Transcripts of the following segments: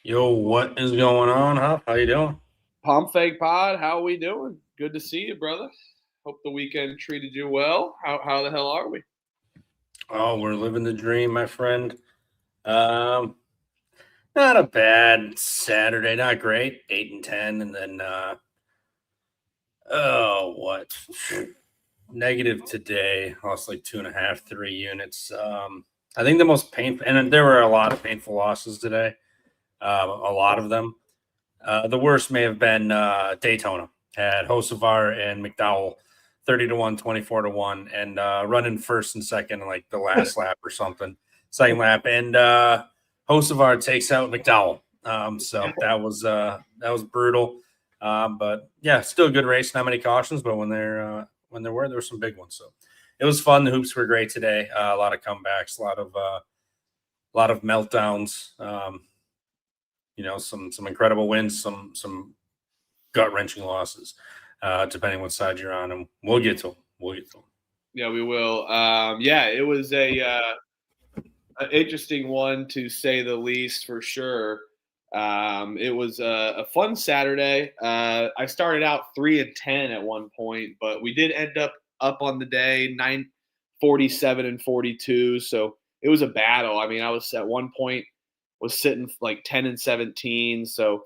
Yo, what is going on, huh? How you doing? Pump Fake Pod, how we doing? Good to see you, brother. Hope the weekend treated you well. How the hell are we? Oh, we're living the dream, my friend. Um, Not a bad Saturday, not great. 8 and 10, and then oh, what? Negative today. Lost like 2.5, 3 units. I think the most painful, and there were a lot of painful losses today. A lot of them. The worst may have been Daytona. Had Hocevar and McDowell 30-1, 24-1, and running first and second in like the last lap or something, second lap, and Hocevar takes out McDowell. So that was brutal. But yeah, still a good race. Not many cautions, but when there were some big ones. So it was fun. The hoops were great today. A lot of comebacks, a lot of meltdowns. Some incredible wins, some gut wrenching losses, depending what side you're on, and we'll get to them. We'll get to them. Yeah, we will. Yeah, it was an interesting one to say the least, for sure. It was a fun Saturday. I started out 3-10 at one point, but we did end up on the day 9-47 and 42. So it was a battle. I mean, I was at one point was sitting like 10-17, so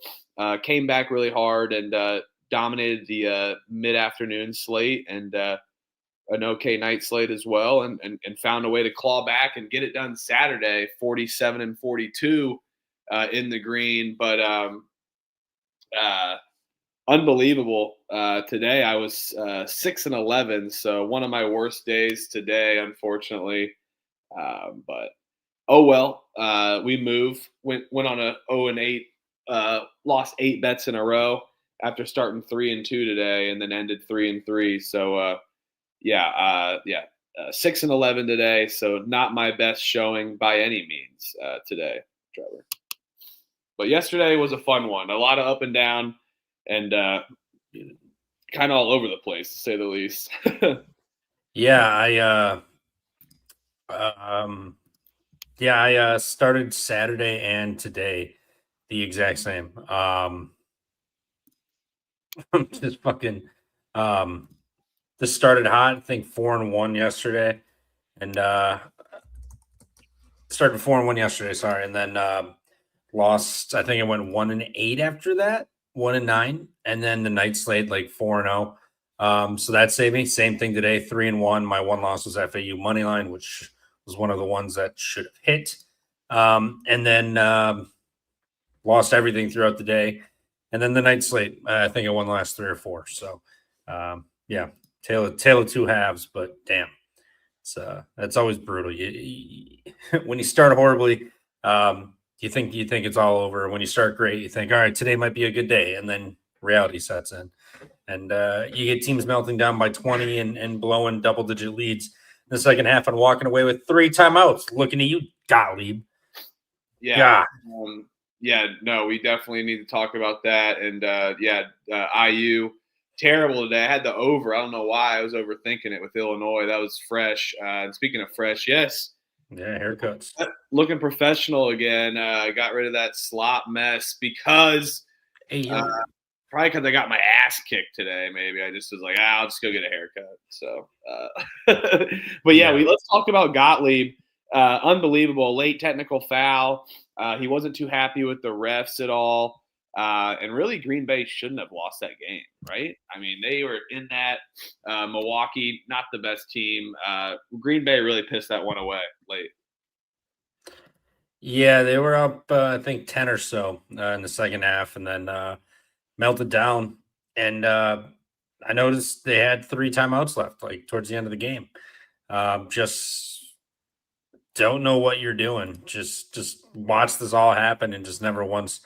came back really hard and dominated the mid afternoon slate and an okay night slate as well, and found a way to claw back and get it done Saturday, 47 and 42 in the green. But uh, unbelievable. Today I was 6-11, so one of my worst days today, unfortunately. But oh well, we move. Went on a 0-8, lost 8 bets in a row after starting 3-2 today, and then ended 3-3. So yeah, 6-11 today. So not my best showing by any means today, Trevor. But yesterday was a fun one. A lot of up and down, and kind of all over the place, to say the least. Yeah, um, I started Saturday and today the exact same. Just fucking um, this started hot. I think 4-1 yesterday, and started 4-1 yesterday. Sorry, and then lost. I think it went 1-8 after that, 1-9, and then the night slate like 4-0. So that saved me. Same thing today, 3-1. My one loss was FAU money line, which was one of the ones that should have hit. And then lost everything throughout the day. And then the night slate, I think I won the last three or four. So yeah, tail of two halves, but damn. That's always brutal. When you start horribly, you think it's all over. When you start great, you think, all right, today might be a good day, and then reality sets in, and you get teams melting down by 20 and blowing double digit leads in the second half and walking away with three timeouts. Looking at you, Gottlieb. Yeah. God, Yeah, no, we definitely need to talk about that. And IU terrible today. I had the over. I don't know why I was overthinking it with Illinois. That was fresh. And speaking of fresh, yes, yeah, haircuts. looking professional again. Got rid of that slop mess because Hey uh, yo, probably because I got my ass kicked today. Maybe I just was like, I'll just go get a haircut. So, but yeah, yeah. let's talk about Gottlieb. Unbelievable late technical foul. He wasn't too happy with the refs at all. And really, Green Bay shouldn't have lost that game, right? I mean, they were in that. Milwaukee, not the best team. Green Bay really pissed that one away late. Yeah, they were up, I think 10 or so in the second half, and then melted down. And I noticed they had three timeouts left, like towards the end of the game. Just don't know what you're doing. Just watch this all happen, and just never once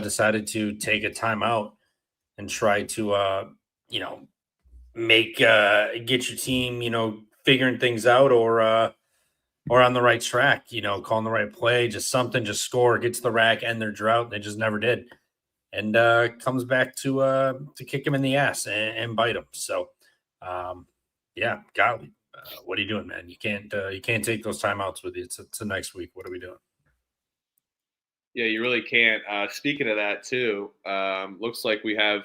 decided to take a timeout and try to you know make get your team figuring things out, or on the right track, calling the right play, just something, just score, get to the rack, end their drought. They just never did, and comes back to kick him in the ass and bite him. So, yeah, golly, what are you doing, man? You can't take those timeouts with you. It's the next week. What are we doing? Yeah, you really can't. Speaking of that, too, looks like we have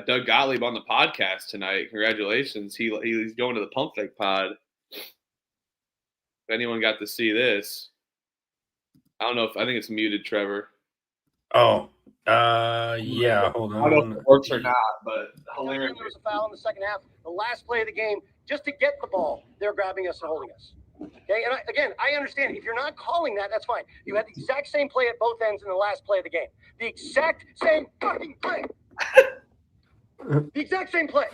Doug Gottlieb on the podcast tonight. Congratulations. He's going to the Pump Fake Pod. If anyone got to see this, I think it's muted, Trevor. Oh, yeah. Hold I don't know if on. it works or not, but hilarious. There was a foul in the second half. The last play of the game, just to get the ball, they're grabbing us and holding us. Okay, and I understand. If you're not calling that, that's fine. You had the exact same play at both ends in the last play of the game. The exact same fucking play. The exact same play.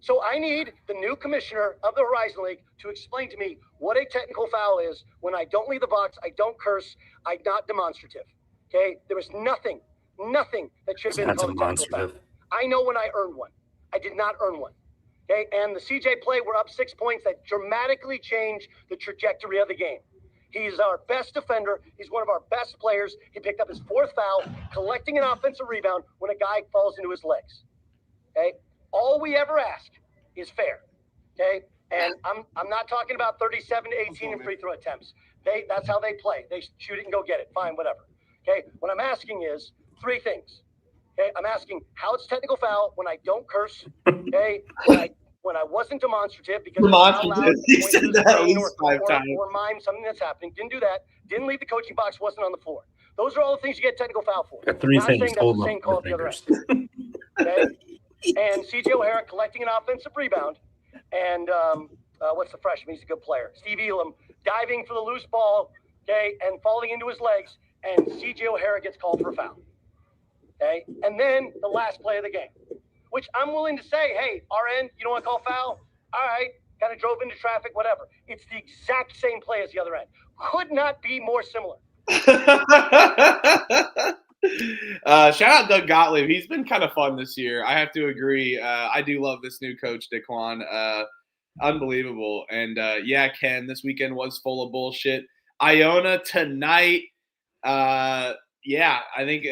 So I need the new commissioner of the Horizon League to explain to me what a technical foul is when I don't leave the box, I don't curse, I'm not demonstrative. Okay, there was nothing that should have been called a technical foul. I know when I earned one. I did not earn one. Okay, and the CJ play, we're up 6 points. That dramatically changed the trajectory of the game. He's our best defender. He's one of our best players. He picked up his 4th foul, collecting an offensive rebound when a guy falls into his legs. Okay, all we ever ask is fair. Okay, and I'm not talking about 37 to 18 in free throw attempts. That's how they play. They shoot it and go get it. Fine, whatever. Okay, what I'm asking is 3 things. Okay, I'm asking how it's technical foul when I don't curse. Okay, when I wasn't demonstrative because he said that at least 5 times. Or mime something that's happening. Didn't do that. Didn't leave the coaching box. Wasn't on the floor. Those are all the things you get technical foul for. Got 3 Not things. saying that's the same call at the other end. Okay, and CJ O'Hara collecting an offensive rebound, and what's the freshman? He's a good player. Steve Elam diving for the loose ball. Okay, and falling into his legs, and CJ O'Hara gets called for a foul. Okay, and then the last play of the game, which I'm willing to say, hey, RN, you don't want to call foul? All right, kind of drove into traffic, whatever. It's the exact same play as the other end. Could not be more similar. Shout out Doug Gottlieb. He's been kind of fun this year. I have to agree. I do love this new coach, Daquan. Unbelievable. And yeah, Ken, this weekend was full of bullshit. Iona tonight. Yeah, I think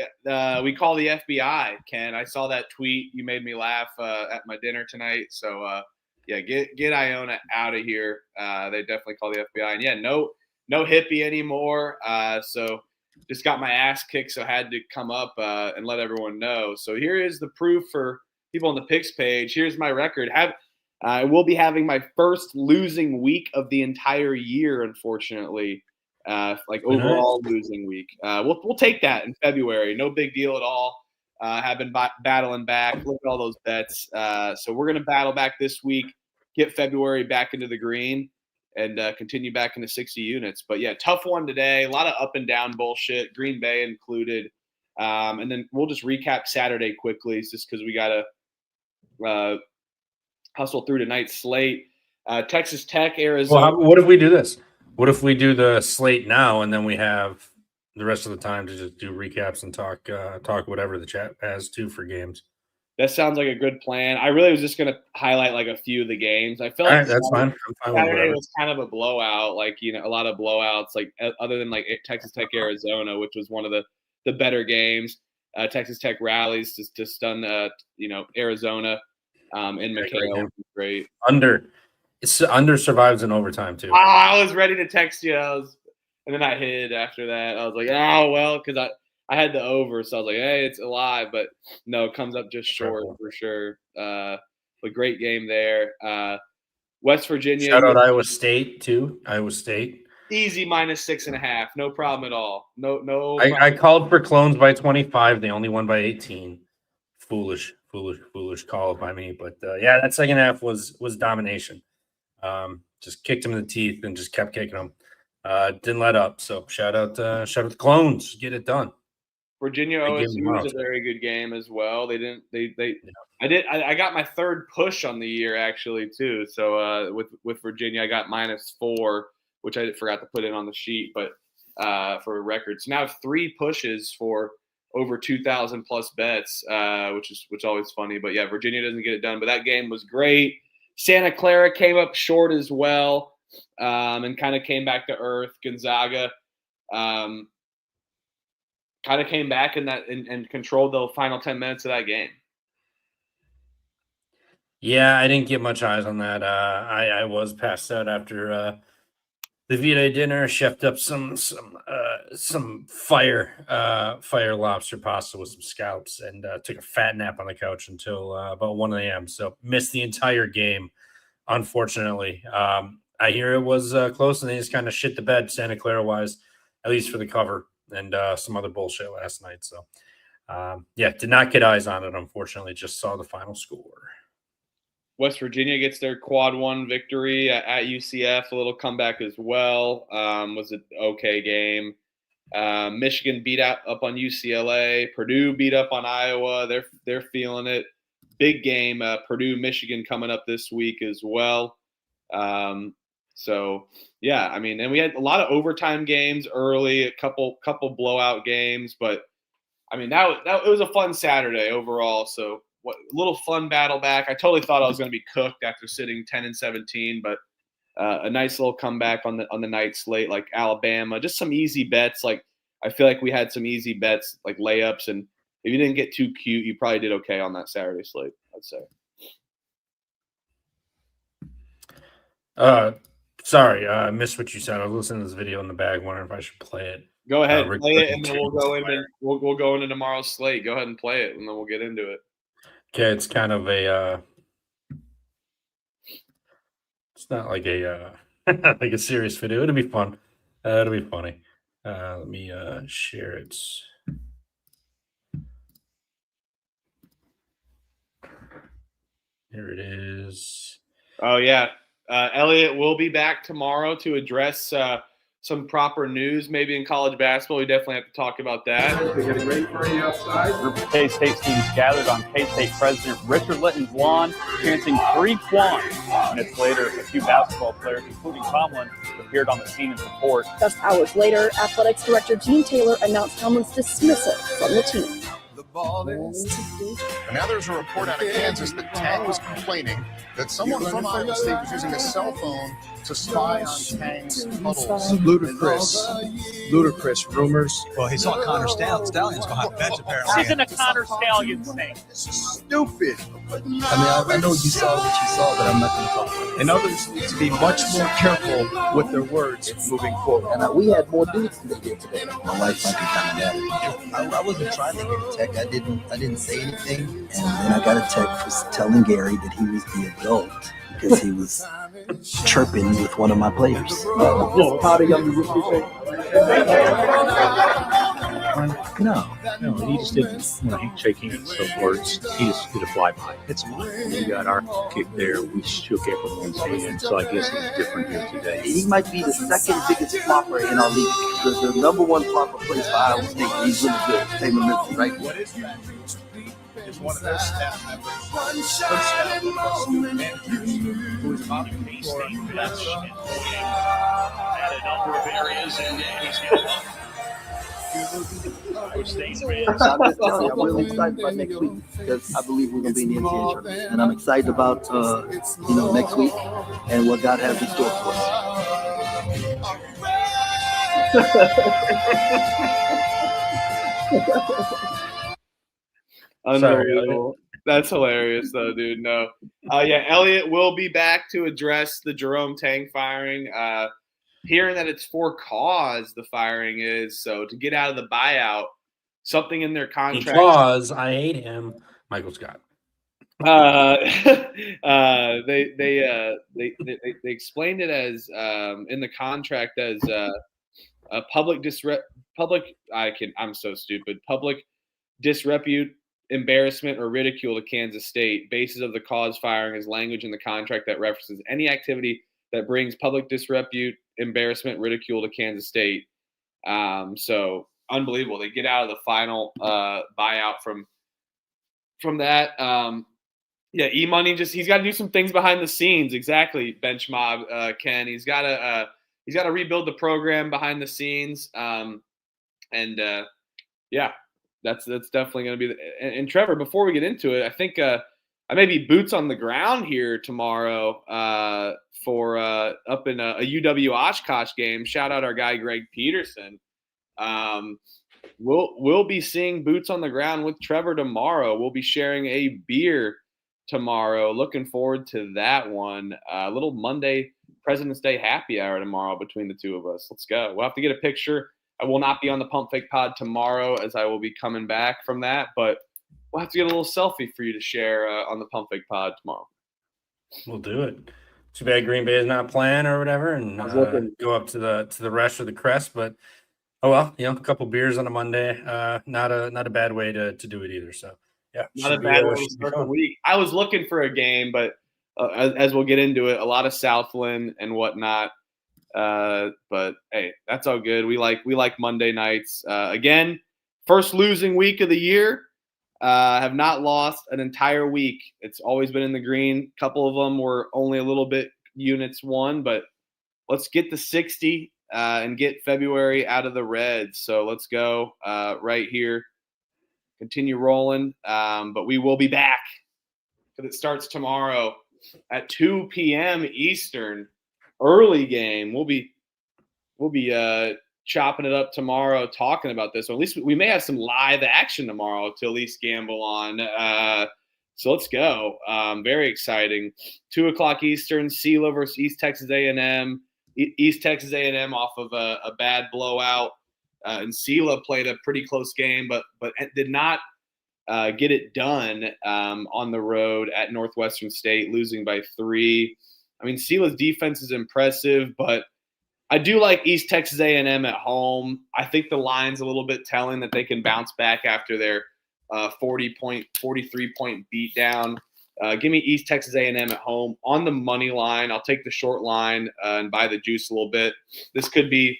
we call the FBI, Ken. I saw that tweet. You made me laugh at my dinner tonight. So, yeah, get Iona out of here. They definitely call the FBI. And, yeah, no hippie anymore. So just got my ass kicked, so had to come up and let everyone know. So here is the proof for people on the picks page. Here's my record. I will be having my first losing week of the entire year, unfortunately. Overall losing week. We'll take that in February. No big deal at all. Have been battling back. Look at all those bets. So we're going to battle back this week, get February back into the green, and continue back into 60 units. But, yeah, tough one today. A lot of up and down bullshit, Green Bay included. And then we'll just recap Saturday quickly just because we got to hustle through tonight's slate. Texas Tech, Arizona. Well, what if we do this? What if we do the slate now, and then we have the rest of the time to just do recaps and talk whatever the chat has to for games? That sounds like a good plan. I really was just going to highlight like a few of the games. I feel like that's fine. Saturday was kind of a blowout, like, you know, a lot of blowouts, like other than like Texas Tech, Arizona, which was one of the better games. Texas Tech rallies to stun, Arizona in McHale, which was great. Under survives in overtime too. I was ready to text you. And then I hid after that. I was like, oh well, because I had the over, so I was like, hey, it's alive, but no, it comes up just short for sure. But great game there. West Virginia. Shout out Iowa State too. Iowa State. Easy -6.5. No problem at all. No. I called for clones by 25. They only won by 18. Foolish call by me. But yeah, that second half was domination. Just kicked him in the teeth and just kept kicking him. Didn't let up. So shout out the clones. Get it done. Virginia OSU was a very good game as well. I got my third push on the year actually too. So with Virginia, I got -4, which I forgot to put in on the sheet, but for records. So now I have 3 pushes for over 2,000 plus bets, which is always funny. But yeah, Virginia doesn't get it done. But that game was great. Santa Clara came up short as well, and kind of came back to earth. Gonzaga kind of came back and controlled the final 10 minutes of that game. Yeah, I didn't get much eyes on that. I was passed out after the V-Day dinner, chefed up some fire lobster pasta with some scallops, and took a fat nap on the couch until about 1 a.m. So missed the entire game, unfortunately. I hear it was close, and they just kind of shit the bed Santa Clara wise, at least for the cover, and some other bullshit last night. So did not get eyes on it, unfortunately. Just saw the final score. West Virginia gets their quad one victory at UCF, a little comeback as well. Was an okay game. Michigan beat up on UCLA. Purdue beat up on Iowa. They're feeling it. Big game. Purdue, Michigan coming up this week as well. And we had a lot of overtime games early, a couple blowout games, but I mean that it was a fun Saturday overall. So a little fun battle back. I totally thought I was going to be cooked after sitting 10-17, but a nice little comeback on the night slate, like Alabama, just some easy bets. Like I feel like we had some easy bets, like layups, and if you didn't get too cute, you probably did okay on that Saturday slate, I'd say. Sorry, I missed what you said. I was listening to this video in the bag, wondering if I should play it. Go ahead, play it, and then we'll go into tomorrow's slate. Go ahead and play it, and then we'll get into it. Okay, it's kind of a it's not like a like a serious video. It'll be fun. It'll be funny. Let me share it. Here it is. Oh yeah, Elliot will be back tomorrow to address some proper news, maybe in college basketball. We definitely have to talk about that. They get ready for you outside. A group of K-State students gathered on K-State President Richard Litton's lawn, chanting "Free Quan." Minutes later, a few basketball players, including Tomlin, appeared on the scene in support. Just hours later, athletics director Gene Taylor announced Tomlin's dismissal from the team. Now there's a report out of Kansas that Tang was complaining that someone from Iowa State was using a cell phone to spy on Tang's huddles. Ludicrous rumors. Well, he saw Connor Stallions behind the bench, apparently. Isn't a Connor Stallions thing? Stupid. I mean, I know you saw what you saw, but I'm not going to talk about it. And others need to be much more careful with their words moving forward. And we had more dudes than they did today. My wife might be kind of mad. I wasn't trying to get a text. I didn't say anything. And then I got a text telling Gary that he was the adult because he was chirping with one of my players. How the young No, he just didn't shake hands, so words. He just did a flyby. It's mine. We got our kick there. We shook everyone's hand, so I guess it's different here today. he might be the second biggest flopper in our league. The number one flopper plays for Iowa State. He's really good. Taylor Mitchell, right? What is is one of their staff members, first staff with us, student managers, who is on the K-State bench and at a number of areas, and he's getting up. I'm really excited about next week because I believe we're going to be in the NCAA tournament, and I'm excited about next week and what God has in store for us. Unbelievable. That's hilarious, though, dude. No. Elliot will be back to address the Jerome Tang firing. Hearing that it's for cause, the firing is. So to get out of the buyout, something in their contract. Because I hate him, Michael Scott. They explained it as in the contract as a public disrepute, embarrassment, or ridicule to Kansas State. Basis of the cause firing is language in the contract that references any activity that brings public disrepute, embarrassment, ridicule to Kansas State. So unbelievable. They get out of the final buyout from that. E-Money he's got to do some things behind the scenes. Exactly, Bench Mob, Ken. He's got to rebuild the program behind the scenes. That's definitely going to be and Trevor, before we get into it, I think I may be boots on the ground here tomorrow for up in a UW Oshkosh game. Shout out our guy Greg Peterson. We'll be seeing boots on the ground with Trevor tomorrow. We'll be sharing a beer tomorrow. Looking forward to that one. A little Monday President's Day happy hour tomorrow between the two of us. Let's go. We'll have to get a picture. I will not be on the Pump Fake Pod tomorrow as I will be coming back from that, but we'll have to get a little selfie for you to share on the Pump Fake Pod tomorrow. We'll do it. Too bad Green Bay is not playing or whatever, and go up to the rest of the crest. But oh well, a couple beers on a Monday, not a bad way to do it either. So yeah, not a bad way to start the week. I was looking for a game, but as we'll get into it, a lot of Southland and whatnot. But hey, that's all good. We like Monday nights. Again, first losing week of the year. Have not lost an entire week. It's always been in the green. A couple of them were only a little bit units won, but let's get the 60 and get February out of the red. So let's go right here. Continue rolling. But we will be back because it starts tomorrow at 2 p.m. Eastern. Early game. We'll be chopping it up tomorrow, talking about this. Or at least we may have some live action tomorrow to at least gamble on. So let's go. Very exciting. 2 o'clock Eastern. CeeLo versus East Texas A&M. East Texas A&M off of a bad blowout, and CeeLo played a pretty close game, but did not get it done on the road at Northwestern State, losing by 3. I mean, CeeLo's defense is impressive, but I do like East Texas A&M at home. I think the line's a little bit telling that they can bounce back after their 43-point beatdown. Give me East Texas A&M at home on the money line. I'll take the short line and buy the juice a little bit. This could be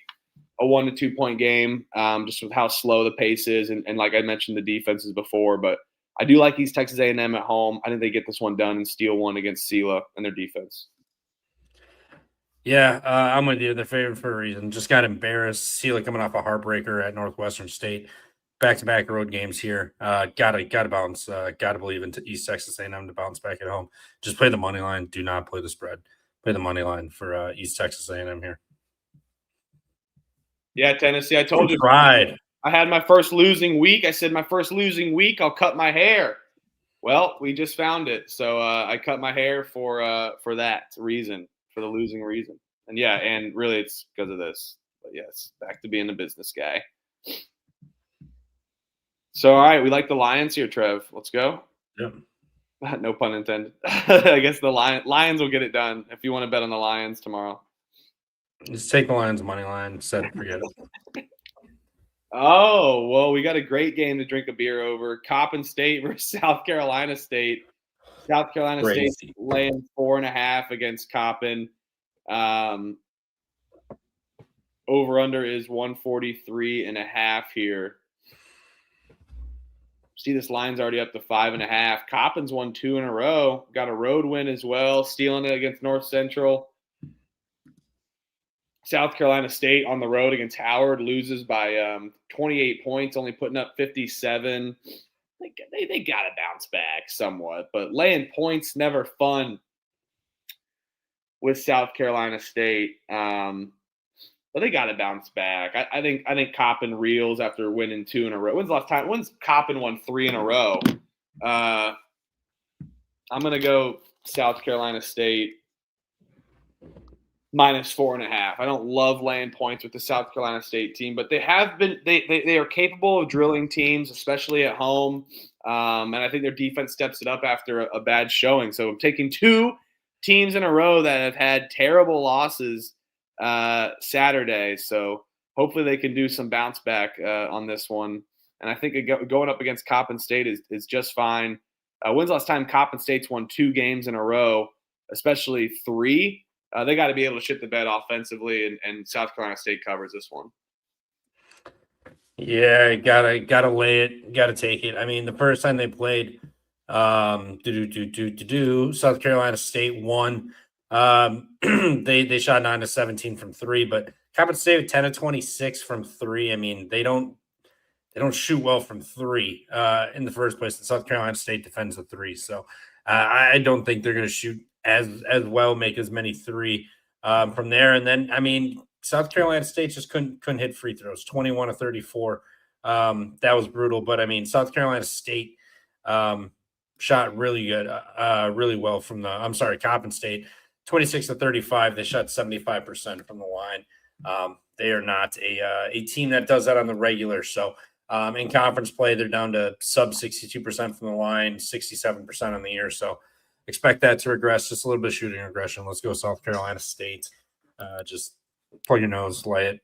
a 1 to 2 point game, just with how slow the pace is, and like I mentioned, the defenses before. But I do like East Texas A&M at home. I think they get this one done and steal one against CeeLo and their defense. Yeah, I'm with you. They're favored for a reason. Just got embarrassed. CeeLo coming off a heartbreaker at Northwestern State. Back-to-back road games here. Gotta bounce. Gotta believe into East Texas A&M to bounce back at home. Just play the money line. Do not play the spread. Play the money line for East Texas A&M here. Yeah, Tennessee. I told you. Tried. I had my first losing week. I said my first losing week, I'll cut my hair. Well, we just found it. So I cut my hair for that reason. For the losing reason. And yeah, and really it's because of this. But yes, back to being a business guy. So, all right, we like the Lions here, Trev. Let's go. Yep. No pun intended. I guess the Lions will get it done if you want to bet on the Lions tomorrow. Just take the Lions money line, set it, forget it. Oh, well, we got a great game to drink a beer over. Coppin State versus South Carolina State. South Carolina State laying 4.5 against Coppin. Over under is 143.5 here. See, this line's already up to 5.5. Coppin's won 2 in a row. Got a road win as well, stealing it against North Central. South Carolina State on the road against Howard loses by 28 points, only putting up 57. They got to bounce back somewhat, but laying points never fun with South Carolina State. But they got to bounce back. I think Coppin reels after winning 2 in a row. When's the last time? When's Coppin won 3 in a row? I'm gonna go South Carolina State -4.5. I don't love laying points with the South Carolina State team, but they have been they are capable of drilling teams, especially at home. And I think their defense steps it up after a bad showing. So I'm taking 2 teams in a row that have had terrible losses Saturday. So hopefully they can do some bounce back on this one. And I think going up against Coppin State is just fine. When's the last time Coppin State's won 2 games in a row, especially 3? They got to be able to shit the bed offensively, and South Carolina State covers this one. Yeah, gotta lay it, gotta take it. I mean, the first time they played, South Carolina State won. They shot 9 to 17 from 3, but Coppin State 10 to 26 from 3. I mean, they don't shoot well from 3 in the first place. And South Carolina State defends the 3, so I don't think they're going to shoot as well, make as many 3 from there. And then, I mean, South Carolina State just couldn't hit free throws, 21 to 34. That was brutal. But, I mean, South Carolina State shot really good, really well from Coppin State. 26-35. They shot 75% from the line. They are not a team that does that on the regular. So in conference play, they're down to sub 62% from the line, 67% on the year. So expect that to regress, just a little bit of shooting regression. Let's go South Carolina State. Just plug your nose, lay it.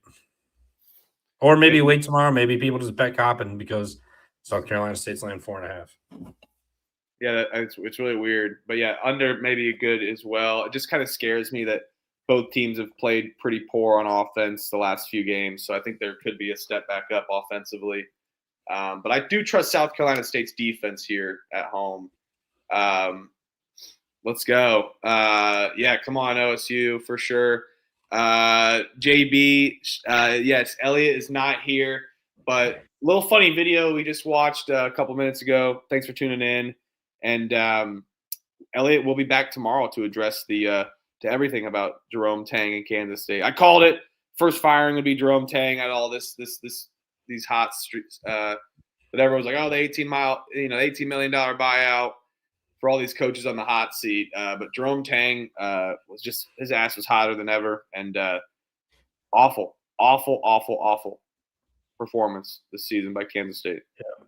Or maybe wait tomorrow. Maybe people just bet Coppin because South Carolina State's laying 4.5. Yeah, it's really weird. But, yeah, under maybe good as well. It just kind of scares me that both teams have played pretty poor on offense the last few games. So I think there could be a step back up offensively. But I do trust South Carolina State's defense here at home. Let's go. Yeah, come on, OSU, for sure. JB, yes, Elliot is not here. But little funny video we just watched a couple minutes ago. Thanks for tuning in. And Elliot will be back tomorrow to address to everything about Jerome Tang and Kansas State. I called it. First firing would be Jerome Tang at all these hot streets. But everyone's like, oh, the $18 million buyout for all these coaches on the hot seat. But Jerome Tang was just – his ass was hotter than ever. And awful performance this season by Kansas State. Yeah.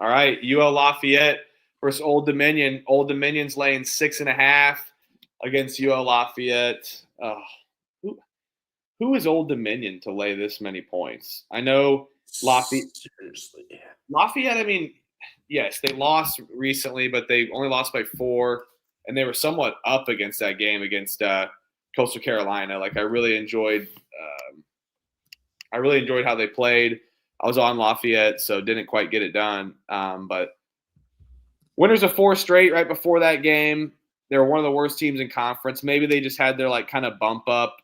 All right, UL Lafayette versus Old Dominion. Old Dominion's laying 6.5 against UL Lafayette. Who is Old Dominion to lay this many points? I know Lafayette. Seriously. Lafayette, I mean, yes, they lost recently, but they only lost by 4, and they were somewhat up against that game against Coastal Carolina. Like I really enjoyed how they played. I was on Lafayette, so didn't quite get it done. But winners of 4 straight right before that game. They were one of the worst teams in conference. Maybe they just had their kind of bump up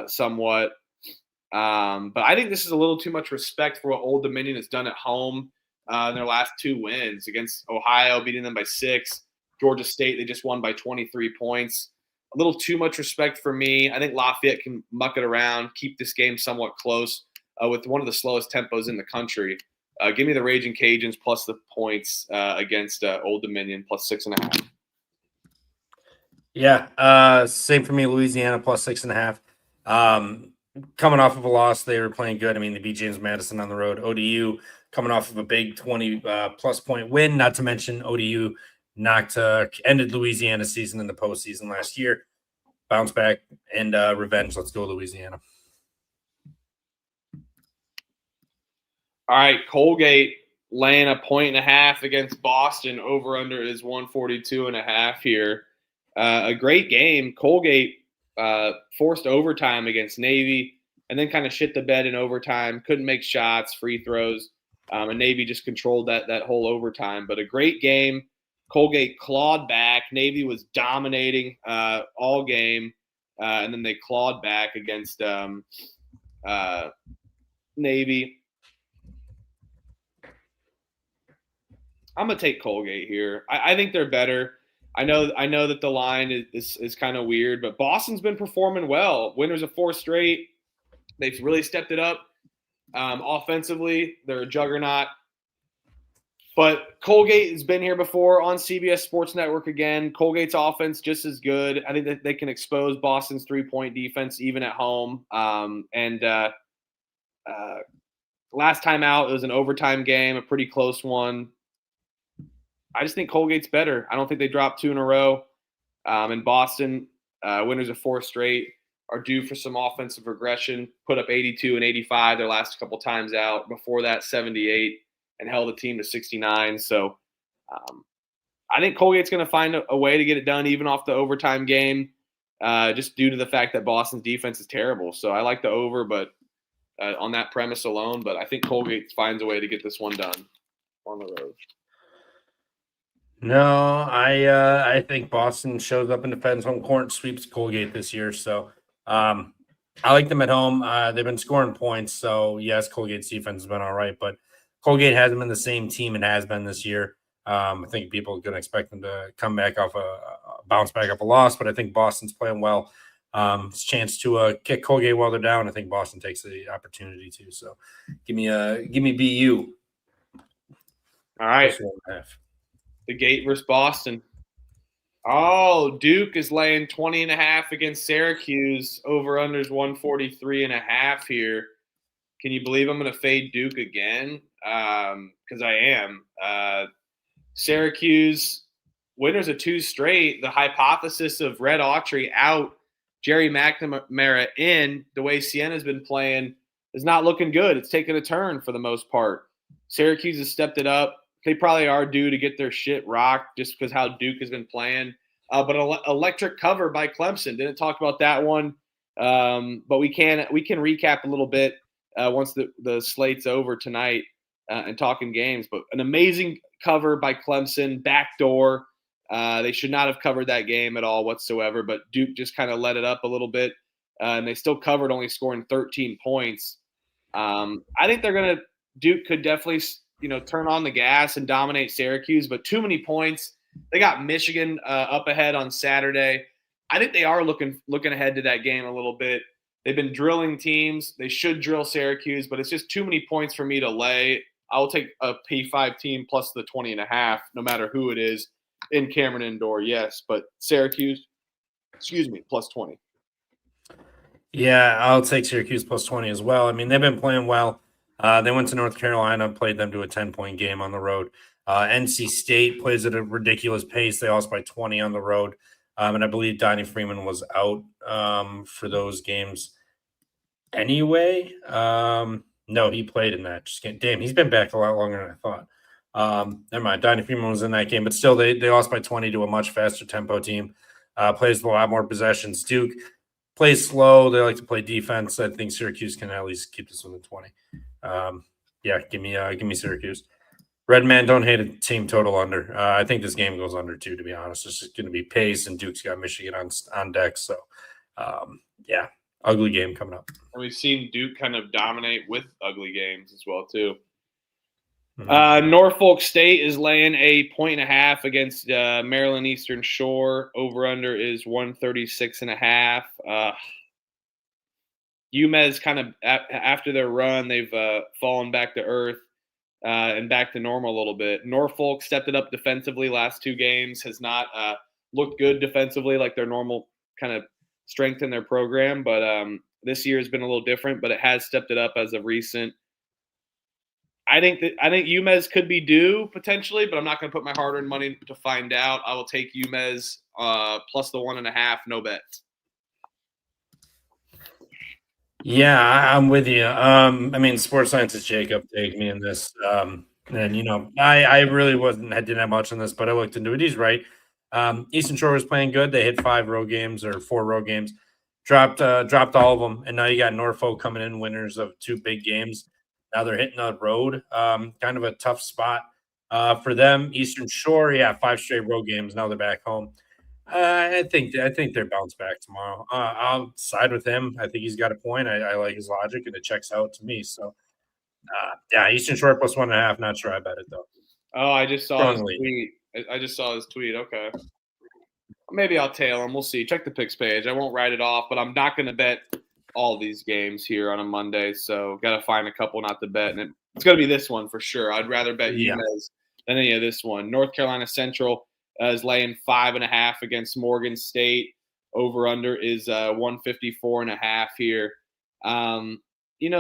somewhat. But I think this is a little too much respect for what Old Dominion has done at home in their last 2 wins against Ohio, beating them by 6. Georgia State, they just won by 23 points. A little too much respect for me. I think Lafayette can muck it around, keep this game somewhat close with one of the slowest tempos in the country. Give me the Raging Cajuns plus the points against Old Dominion plus 6.5. Yeah, same for me. Louisiana plus 6.5. Coming off of a loss, they were playing good. I mean, they beat James Madison on the road. ODU coming off of a big 20 plus point win. Not to mention ODU ended Louisiana's season in the postseason last year. Bounce back and revenge. Let's go Louisiana. All right, Colgate laying 1.5 against Boston. Over under is 142.5 here. A great game. Colgate forced overtime against Navy and then kind of shit the bed in overtime. Couldn't make shots, free throws, and Navy just controlled that whole overtime. But a great game. Colgate clawed back. Navy was dominating all game, and then they clawed back against Navy. I'm gonna take Colgate here. I think they're better. I know that the line is kind of weird, but Boston's been performing well. Winners of 4 straight. They've really stepped it up offensively. They're a juggernaut. But Colgate has been here before on CBS Sports Network again. Colgate's offense just as good. I think that they can expose Boston's 3-point defense even at home. Last time out, it was an overtime game, a pretty close one. I just think Colgate's better. I don't think they dropped 2 in a row. In Boston, winners of 4 straight are due for some offensive regression. Put up 82 and 85 their last couple times out. Before that, 78 and held the team to 69. So I think Colgate's going to find a way to get it done even off the overtime game just due to the fact that Boston's defense is terrible. So I like the over, but on that premise alone. But I think Colgate finds a way to get this one done on the road. No, I think Boston shows up and defends home court and sweeps Colgate this year. So I like them at home. They've been scoring points. So, yes, Colgate's defense has been all right. But Colgate hasn't been the same team it has been this year. I think people are going to expect them to come back off bounce back off a loss. But I think Boston's playing well. It's a chance to kick Colgate while they're down. I think Boston takes the opportunity to. So give me BU. All right. The Gate versus Boston. Oh, Duke is laying 20.5 against Syracuse. Over-unders 143.5 here. Can you believe I'm going to fade Duke again? Because I am. Syracuse winners of 2 straight. The hypothesis of Red Autry out, Jerry McNamara in, the way Siena's been playing is not looking good. It's taken a turn for the most part. Syracuse has stepped it up. They probably are due to get their shit rocked just because how Duke has been playing. But electric cover by Clemson. Didn't talk about that one. But we can recap a little bit once the slate's over tonight and talking games. But an amazing cover by Clemson, backdoor. They should not have covered that game at all whatsoever, but Duke just kind of let it up a little bit, and they still covered, only scoring 13 points. I think Duke could definitely, turn on the gas and dominate Syracuse, but too many points. They got Michigan up ahead on Saturday. I think they are looking ahead to that game a little bit. They've been drilling teams. They should drill Syracuse, but it's just too many points for me to lay. I'll take a P5 team plus the 20.5, no matter who it is, in Cameron Indoor, yes. But Syracuse, plus 20. Yeah, I'll take Syracuse plus 20 as well. I mean, they've been playing well. They went to North Carolina, played them to a 10-point game on the road. NC State plays at a ridiculous pace. They lost by 20 on the road. And I believe Donnie Freeman was out for those games anyway. No, he played in that. Just kidding. Damn, he's been back a lot longer than I thought. Never mind. Donnie Freeman was in that game, but still they lost by 20 to a much faster tempo team. Plays a lot more possessions. Duke plays slow. They like to play defense. I think Syracuse can at least keep this within 20. Yeah, give me Syracuse. Red Man don't hate a team total under. I think this game goes under too, to be honest. It's just going to be pace, and Duke's got Michigan on deck. So, yeah, ugly game coming up. And we've seen Duke kind of dominate with ugly games as well, too. Mm-hmm. Norfolk State is laying a 1.5 against Maryland Eastern Shore. Over-under is 136.5. UMez kind of, after their run, they've fallen back to earth and back to normal a little bit. Norfolk stepped it up defensively last 2 games, has not looked good defensively like their normal kind of strength in their program, but this year has been a little different, but it has stepped it up as of recent. I think UMez could be due potentially, but I'm not going to put my hard-earned money to find out. I will take UMez plus the 1.5, no bets. Yeah, I'm with you. I mean, Sports Science's Jacob tagged me in this, and I really didn't have much on this, but I looked into it. He's right. Eastern Shore was playing good. They hit 4 road games, dropped all of them, and now you got Norfolk coming in winners of 2 big games. Now they're hitting the road, kind of a tough spot for them. Eastern Shore, 5 straight road games. Now they're back home. I think they're bounce back tomorrow. I'll side with him. I think he's got a point. I like his logic, and it checks out to me. So, Eastern Shore plus 1.5. Not sure I bet it though. Oh, I just saw his tweet. Okay. Maybe I'll tail him. We'll see. Check the picks page. I won't write it off, but I'm not going to bet all these games here on a Monday. So got to find a couple not to bet. And it's going to be this one for sure. I'd rather bet UMez than any of this one. North Carolina Central is laying 5.5 against Morgan State. Over-under is 154.5 here.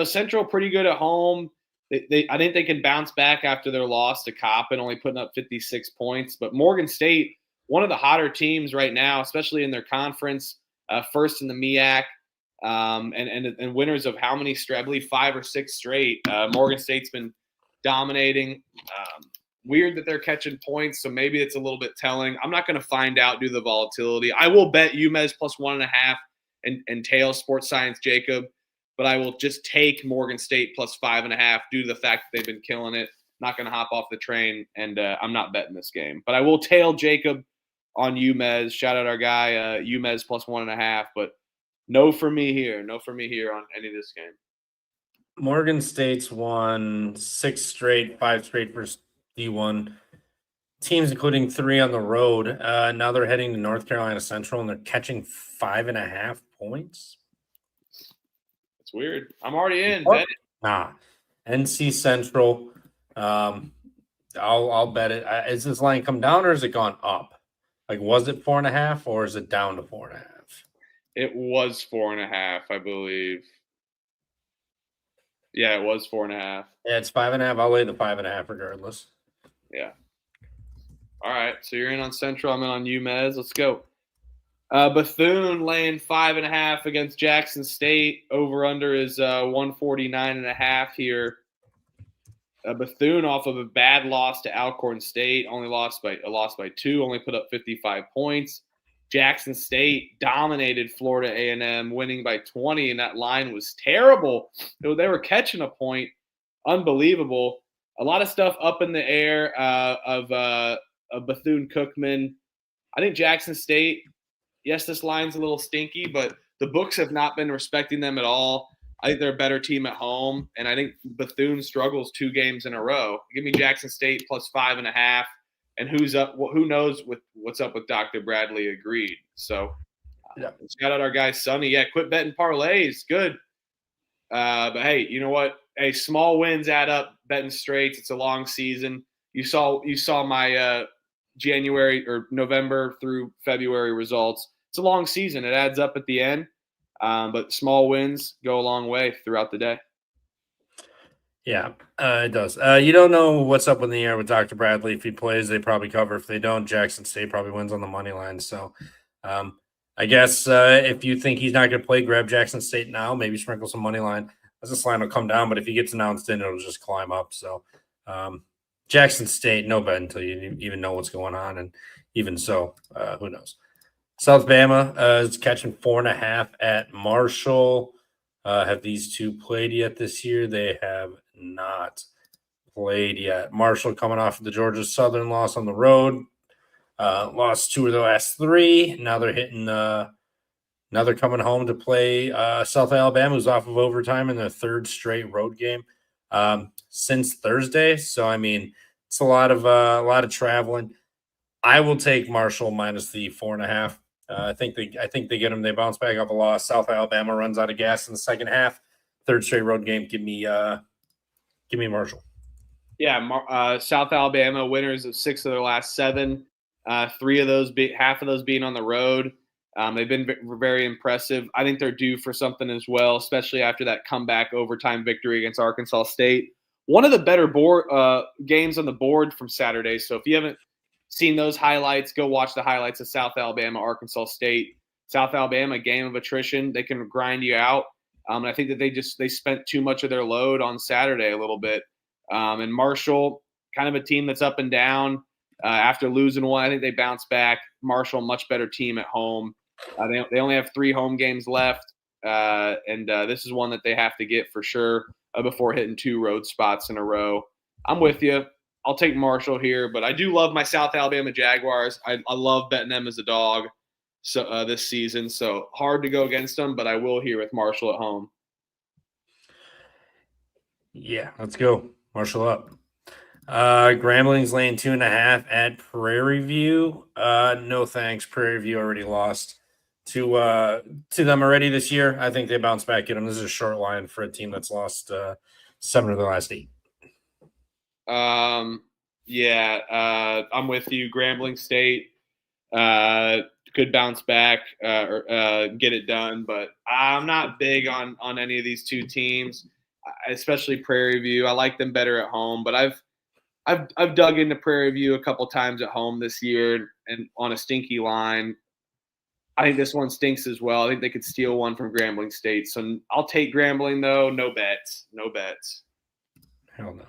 Central pretty good at home. I think they can bounce back after their loss to Coppin, only putting up 56 points. But Morgan State, one of the hotter teams right now, especially in their conference, first in the MEAC, and winners of how many? I believe 5 or 6 straight. Morgan State's been dominating. Weird that they're catching points, so maybe it's a little bit telling. I'm not going to find out due to the volatility. I will bet UMez plus 1.5 and tail Sports Science Jacob, but I will just take Morgan State plus 5.5 due to the fact that they've been killing it. Not going to hop off the train, and I'm not betting this game. But I will tail Jacob on UMez. Shout out our guy, UMez plus 1.5, but no for me here. No for me here on any of this game. Morgan State's won 6 straight, 5 straight for D1 teams, including 3 on the road. Now they're heading to North Carolina Central, and they're catching 5.5 points. It's weird. I'm already in. Nah, NC Central. I'll bet it. Is this line come down or has it gone up? Like, was it 4.5 or is it down to 4.5? It was 4.5, I believe. Yeah, it was 4.5. Yeah, it's 5.5. I'll lay the 5.5 regardless. Yeah. All right, so you're in on Central. I'm in on UMez. Let's go. Bethune laying 5.5 against Jackson State. Over under is 149.5 here. Bethune off of a bad loss to Alcorn State, only lost by 2, only put up 55 points. Jackson State dominated Florida A&M, winning by 20, and that line was terrible. They were catching a point, unbelievable. A lot of stuff up in the air of Bethune-Cookman. I think Jackson State, yes, this line's a little stinky, but the books have not been respecting them at all. I think they're a better team at home, and I think Bethune struggles 2 games in a row. Give me Jackson State plus 5.5, and who's up? Who knows what's up with Dr. Bradley? Agreed. So, shout out our guy Sonny. Yeah, quit betting parlays. Good. But hey, you know what? Hey, small wins add up. Betting straights. It's a long season. You saw my January or November through February results. It's a long season. It adds up at the end. But small wins go a long way throughout the day. Yeah, it does. You don't know what's up in the air with Dr. Bradley. If he plays, they probably cover. If they don't, Jackson State probably wins on the money line. So I guess if you think he's not going to play, grab Jackson State now, maybe sprinkle some money line. As this line will come down, but if he gets announced in, it'll just climb up. So Jackson State, no bet until you even know what's going on. And even so, who knows? South Bama is catching 4.5 at Marshall. Have these two played yet this year? They have not played yet. Marshall coming off of the Georgia Southern loss on the road. Lost 2 of the last 3. Now they're hitting now they're coming home to play South Alabama, who's off of overtime in their 3rd straight road game since Thursday. So I mean, it's a lot of traveling. I will take Marshall minus the 4.5. I think they get them. They bounce back off a loss. South Alabama runs out of gas in the second half. 3rd straight road game. Give me Marshall. Yeah, South Alabama winners of 6 of their last 7. 3 of those, half of those being on the road. They've been very impressive. I think they're due for something as well, especially after that comeback overtime victory against Arkansas State. One of the better games on the board from Saturday. So if you haven't seen those highlights, go watch the highlights of South Alabama, Arkansas State. South Alabama, game of attrition. They can grind you out. And I think that they spent too much of their load on Saturday a little bit. And Marshall, kind of a team that's up and down. After losing 1, I think they bounce back. Marshall, much better team at home. They only have 3 home games left. And this is one that they have to get for sure before hitting 2 road spots in a row. I'm with you. I'll take Marshall here, but I do love my South Alabama Jaguars. I love betting them as a dog this season, so hard to go against them, but I will here with Marshall at home. Yeah, let's go. Marshall up. Grambling's laying 2.5 at Prairie View. No thanks. Prairie View already lost to them already this year. I think they bounce back, get them. This is a short line for a team that's lost 7 of their last 8. I'm with you. Grambling State could bounce back or get it done, but I'm not big on any of these 2 teams, especially Prairie View. I like them better at home, but I've dug into Prairie View a couple times at home this year and on a stinky line. I think this one stinks as well. I think they could steal one from Grambling State. So I'll take Grambling, though. No bets. Hell no.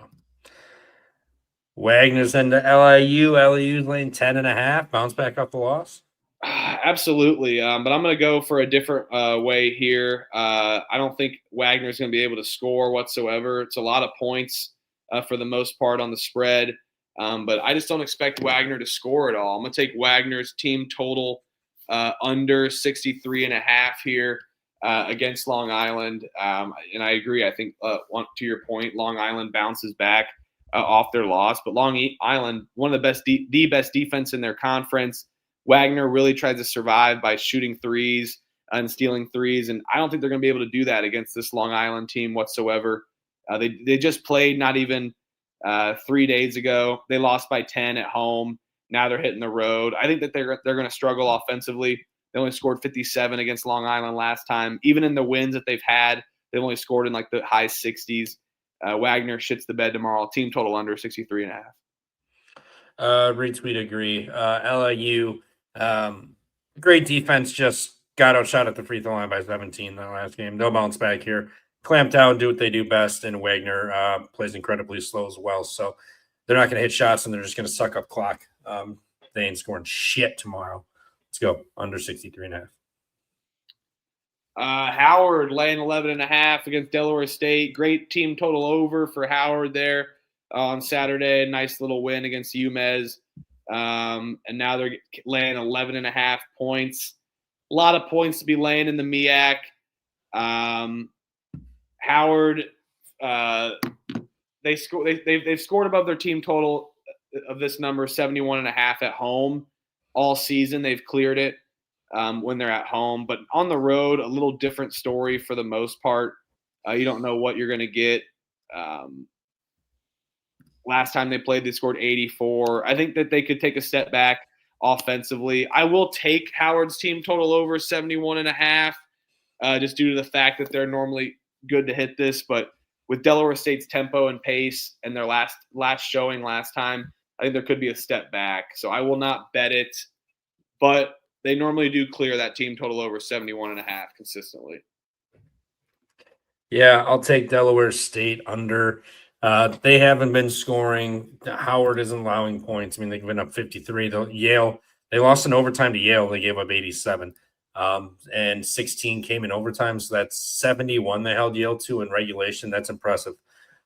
Wagner's into LIU. LIU's laying 10.5. Bounce back off the loss. Absolutely. But I'm going to go for a different way here. I don't think Wagner's going to be able to score whatsoever. It's a lot of points for the most part on the spread. But I just don't expect Wagner to score at all. I'm going to take Wagner's team total under 63.5 here against Long Island. And I agree. I think to your point, Long Island bounces back off their loss. But Long Island, one of the best defense in their conference. Wagner really tries to survive by shooting threes and stealing threes. And I don't think they're going to be able to do that against this Long Island team whatsoever. They just played not even 3 days ago. They lost by 10 at home. Now they're hitting the road. I think that they're going to struggle offensively. They only scored 57 against Long Island last time. Even in the wins that they've had, they've only scored in like the high 60s. Wagner shits the bed tomorrow. Team total under 63.5. Retweet agree. LIU, great defense, just got outshot at the free throw line by 17 in that last game. They'll bounce back here, clamp down, do what they do best, and Wagner plays incredibly slow as well. So they're not going to hit shots, and they're just going to suck up clock. They ain't scoring shit tomorrow. Let's go under 63.5. Howard laying 11.5 against Delaware State. Great team total over for Howard there on Saturday. Nice little win against UMez. And now they're laying 11.5 points. A lot of points to be laying in the MEAC. Howard, they've scored above their team total of this number, 71.5 at home all season. They've cleared it when they're at home, but on the road, a little different story for the most part. You don't know what you're going to get. Last time they played, they scored 84. I think that they could take a step back offensively. I will take Howard's team total over 71.5, just due to the fact that they're normally good to hit this, but with Delaware State's tempo and pace and their last showing last time, I think there could be a step back. So I will not bet it, but they normally do clear that team total over 71.5 consistently. Yeah, I'll take Delaware State under. They haven't been scoring. Howard isn't allowing points. I mean, they've been up 53. Yale, they lost in overtime to Yale. They gave up 87. And 16 came in overtime. So that's 71 they held Yale to in regulation. That's impressive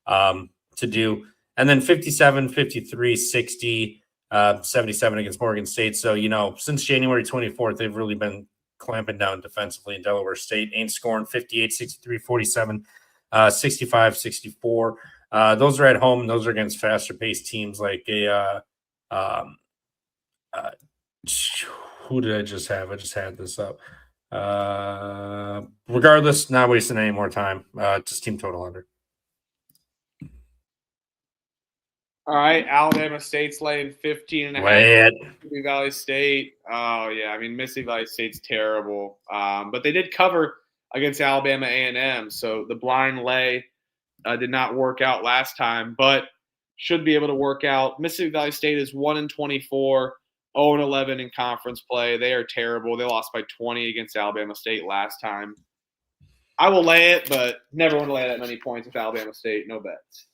to do. And then 57, 53, 60, 77 against Morgan State. So, since January 24th, they've really been clamping down defensively in Delaware State. Ain't scoring 58, 63, 47, 65, 64. Those are at home. Those are against faster paced teams like who did I just have? I just had this up. Regardless, not wasting any more time. Just team total under. All right, Alabama State's laying 15.5. Mississippi Valley State. Oh yeah, I mean Mississippi Valley State's terrible, but they did cover against Alabama A&M, so the blind lay did not work out last time, but should be able to work out. Mississippi Valley State is 1-24, 0-11 in conference play. They are terrible. They lost by 20 against Alabama State last time. I will lay it, but never want to lay that many points with Alabama State. No bets.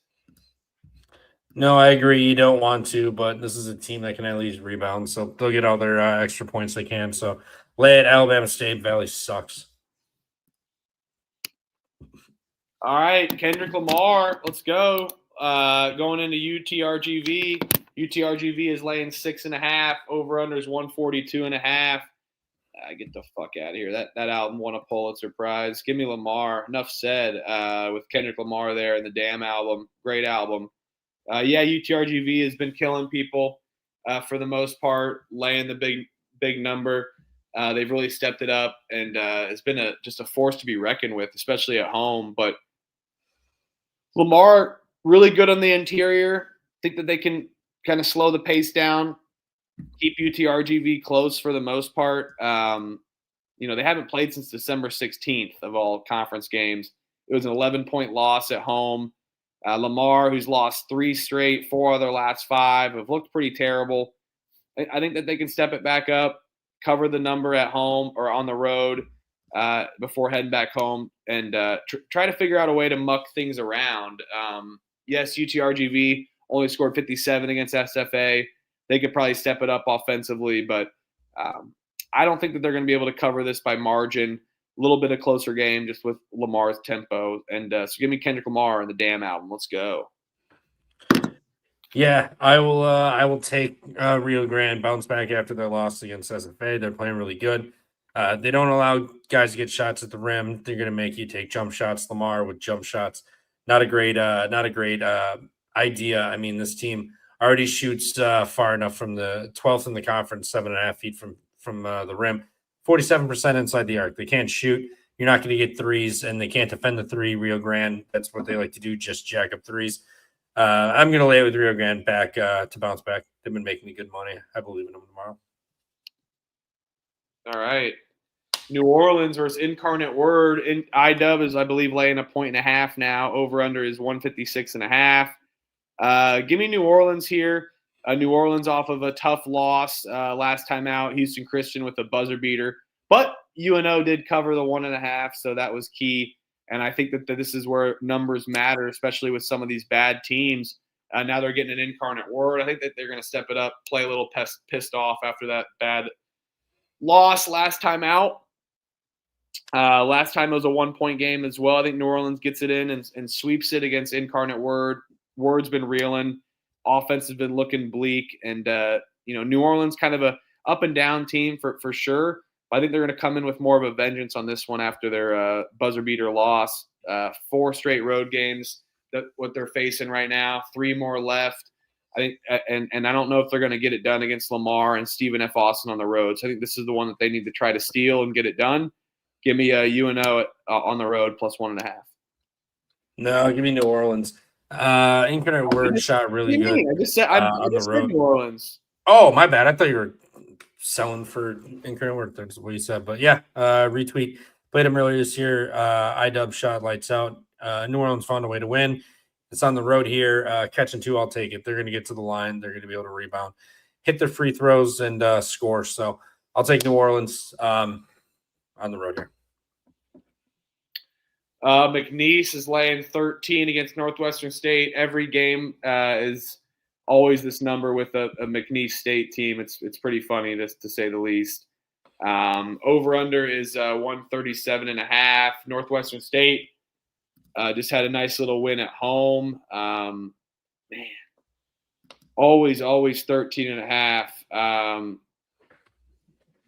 No, I agree. You don't want to, but this is a team that can at least rebound, so they'll get all their extra points they can. So lay it. Alabama State. Valley sucks. All right, Kendrick Lamar. Let's go. Going into UTRGV. UTRGV is laying 6.5. Over/under is 142.5. Get the fuck out of here. That album won a Pulitzer Prize. Give me Lamar. Enough said. With Kendrick Lamar there and the Damn album. Great album. UTRGV has been killing people for the most part, laying the big number. They've really stepped it up, and it's been just a force to be reckoned with, especially at home. But Lamar, really good on the interior. Think that they can kind of slow the pace down, keep UTRGV close for the most part. They haven't played since December 16th of all conference games. It was an 11-point loss at home. Lamar, who's lost 3 straight, 4 other last 5, have looked pretty terrible. I think that they can step it back up, cover the number at home or on the road before heading back home, and try to figure out a way to muck things around. Yes, UTRGV only scored 57 against SFA. They could probably step it up offensively, but I don't think that they're going to be able to cover this by margin. A little bit of closer game just with Lamar's tempo. And so give me Kendrick Lamar and the Damn album. Let's go. Yeah, I will take Rio Grande, bounce back after their loss against SFA. They're playing really good. They don't allow guys to get shots at the rim. They're going to make you take jump shots. Lamar with jump shots. Not a great idea. I mean, this team already shoots far enough from the 12th in the conference, 7.5 feet from the rim. 47% inside the arc. They can't shoot. You're not going to get threes, and they can't defend the three. Rio Grande, that's what they like to do, just jack up threes. I'm going to lay it with Rio Grande back to bounce back. They've been making me good money. I believe in them tomorrow. All right. New Orleans versus Incarnate Word. IDub is, I believe, laying 1.5 now. Over under is 156.5. Give me New Orleans here. New Orleans off of a tough loss last time out. Houston Christian with a buzzer beater. But UNO did cover the 1.5, so that was key. And I think that this is where numbers matter, especially with some of these bad teams. Now they're getting an Incarnate Word. I think that they're going to step it up, play a little pissed off after that bad loss last time out. Last time it was a 1-point game as well. I think New Orleans gets it in and sweeps it against Incarnate Word. Word's been reeling. Offense has been looking bleak. And, New Orleans kind of a up and down team for sure. I think they're going to come in with more of a vengeance on this one after their buzzer beater loss. 4 straight road games, what they're facing right now. 3 more left. I think, and I don't know if they're going to get it done against Lamar and Stephen F. Austin on the road. So I think this is the one that they need to try to steal and get it done. Give me a UNO on the road plus 1.5. No, give me New Orleans. Incarnate Word shot really good. I just said on the road. New Orleans. Oh, my bad. I thought you were selling for Incarnate Word. That's what you said. But yeah, retweet. Played him earlier this year. IDub shot lights out. New Orleans found a way to win. It's on the road here. Catching 2, I'll take it. They're going to get to the line. They're going to be able to rebound, hit their free throws, and score. So I'll take New Orleans on the road here. McNeese is laying 13 against Northwestern State. Every game is always this number with a McNeese State team. It's pretty funny, to say the least. Over under is 137.5. Northwestern State just had a nice little win at home. Always 13.5.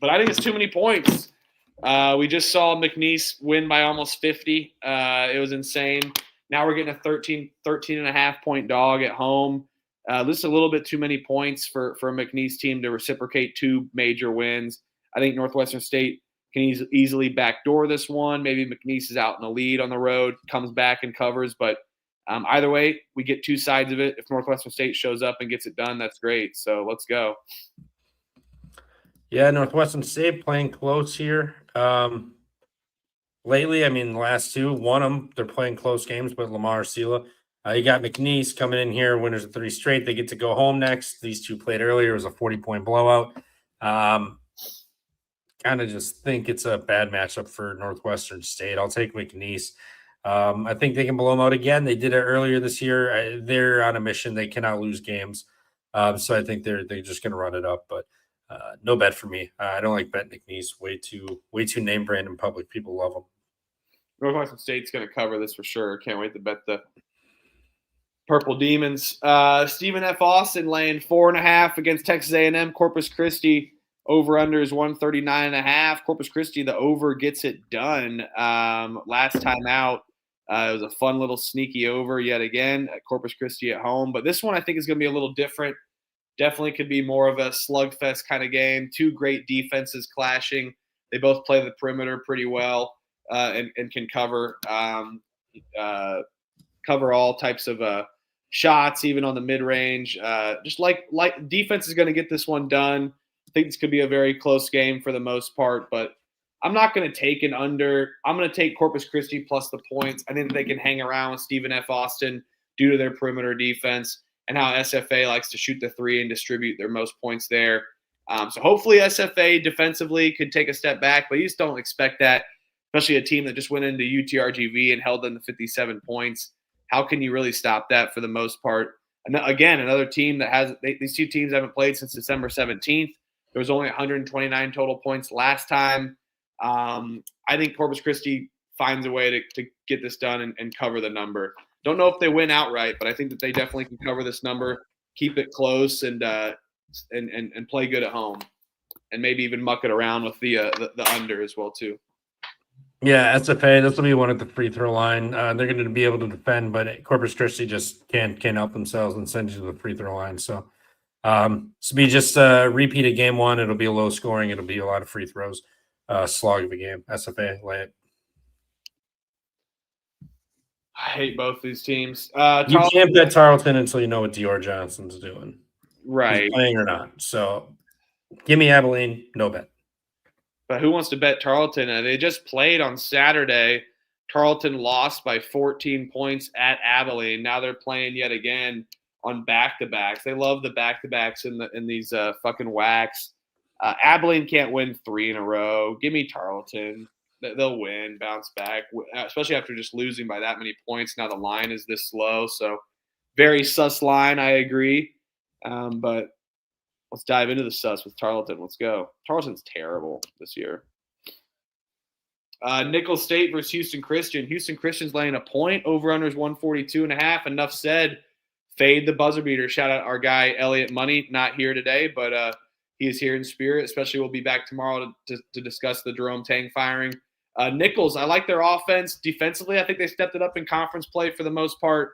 But I think it's too many points. We just saw McNeese win by almost 50. It was insane. Now we're getting a 13.5 point dog at home. This is a little bit too many points for a McNeese team to reciprocate 2 major wins. I think Northwestern State can easily backdoor this one. Maybe McNeese is out in the lead on the road, comes back and covers. But either way, we get 2 sides of it. If Northwestern State shows up and gets it done, that's great. So let's go. Yeah, Northwestern State playing close here. Lately, I mean, the last 2, one of them, they're playing close games, but Lamar Sela. You got McNeese coming in here, winners of 3 straight. They get to go home next. These 2 played earlier. It was a 40-point blowout. Kind of just think it's a bad matchup for Northwestern State. I'll take McNeese. I think they can blow them out again. They did it earlier this year. They're on a mission. They cannot lose games. So I think they're just going to run it up. But no bet for me. I don't like betting McNeese. Way too name brand in public. People love them. Northwestern State's going to cover this for sure. Can't wait to bet the Purple Demons. Stephen F. Austin laying 4.5 against Texas A&M. Corpus Christi over under is 139.5. Corpus Christi, the over gets it done. Last time out, it was a fun little sneaky over yet again at Corpus Christi at home. But this one I think is going to be a little different. Definitely could be more of a slugfest kind of game. 2 great defenses clashing. They both play the perimeter pretty well and can cover all types of shots, even on the mid-range. Just like defense is going to get this one done. I think this could be a very close game for the most part, but I'm not going to take an under. I'm going to take Corpus Christi plus the points. I think they can hang around with Stephen F. Austin due to their perimeter defense and how SFA likes to shoot the 3 and distribute their most points there. So hopefully SFA defensively could take a step back, but you just don't expect that, especially a team that just went into UTRGV and held them to 57 points. How can you really stop that for the most part? And again, another team that has these 2 teams haven't played since December 17th. There was only 129 total points last time. I think Corpus Christi finds a way to get this done and cover the number. Don't know if they win outright, but I think that they definitely can cover this number, keep it close, and play good at home, and maybe even muck it around with the under as well too. Yeah, SFA, this will be one at the free throw line. They're going to be able to defend, but Corpus Christi just can't help themselves and send you to the free throw line. So be just a repeat of game 1. It'll be a low scoring. It'll be a lot of free throws. Slog of a game. SFA, lay it. I hate both these teams. You can't bet Tarleton until you know what Dior Johnson's doing. Right. He's playing or not. So give me Abilene, no bet. But who wants to bet Tarleton? They just played on Saturday. Tarleton lost by 14 points at Abilene. Now they're playing yet again on back-to-backs. They love the back-to-backs in these fucking whacks. Abilene can't win 3 in a row. Give me Tarleton. They'll win, bounce back, especially after just losing by that many points. Now the line is this low, so very sus line, I agree. But let's dive into the sus with Tarleton. Let's go. Tarleton's terrible this year. Nicholls State versus Houston Christian. Houston Christian's laying a point. Over-under is 142.5. Enough said. Fade the buzzer beater. Shout out our guy, Elliot Money. Not here today, but he is here in spirit. Especially we'll be back tomorrow to discuss the Jerome Tang firing. Nicholls, I like their offense. Defensively, I think they stepped it up in conference play for the most part.